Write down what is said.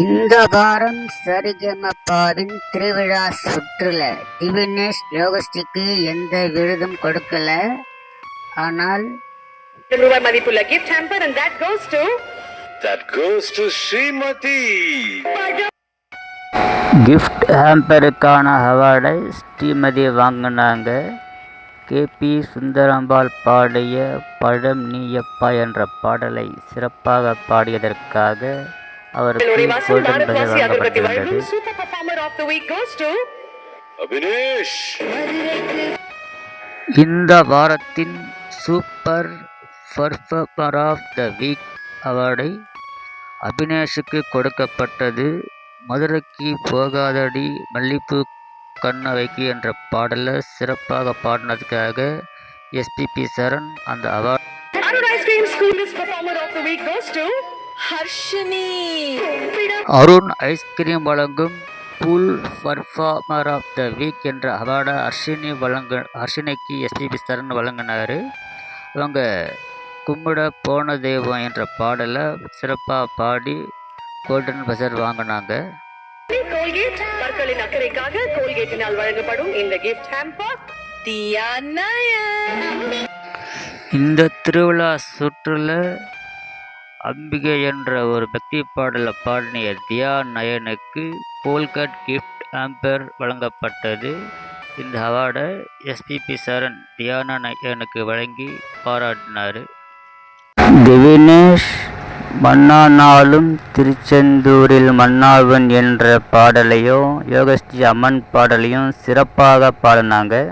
இந்த வாரம் சரிகமபாவின் திருவிழா சுற்றுல திவினேஷ் யோகஸ்ரீக்கு எந்த விருதும் கொடுக்கல. ஆனால் ரூபாய் மதிப்புள்ள gift hamper and that goes to Srimathi. Gift ஹேம்பருக்கான அவார்டை ஸ்ரீமதி வாங்கினாங்க. கே.பி. சுந்தரம்பாள் பாடிய பழம் நீயப்பா என்ற பாடலை சிறப்பாக பாடியதற்காக அவருக்கு கோல்டன் பதர் வழங்கப்பட்டிருந்தது. இந்த வாரத்தின் super performer of the week அவார்டை அபினேஷுக்கு கொடுக்கப்பட்டது. மதுரைக்கு போகாதடி மல்லிப்பூ கண்ணவைக்கு என்ற பாடலை சிறப்பாக பாடினதுக்காக எஸ்பிபி சரண் அந்த அவார்டு. அருண் ஐஸ்கிரீம் வழங்கும் cool performer of the week என்ற அவார்டை ஹர்ஷினிக்கு எஸ்பிபி சரண் வழங்கினார். அவங்க கும்பிட போன தெய்வம் என்ற பாடலை சிறப்பாக பாடி கோல்டன் பசர் வாங்கினாங்க. இந்த திருவிழா சுற்றுல அம்பிகை என்ற ஒரு பக்தி பாடலை பாடிய தியா நயனுக்கு கோல்கட் கிஃப்ட் ஹேம்பர் வழங்கப்பட்டது. இந்த அவார்டை எஸ்பிபி சரண் தியானா நயனுக்கு வழங்கி பாராட்டினார். திவினேஷ் மன்னானாலும் திருச்செந்தூரில் மன்னாவன் என்ற பாடலையும் யோகஸ்ரீ அம்மன் பாடலையும் சிறப்பாக பாடினாங்க.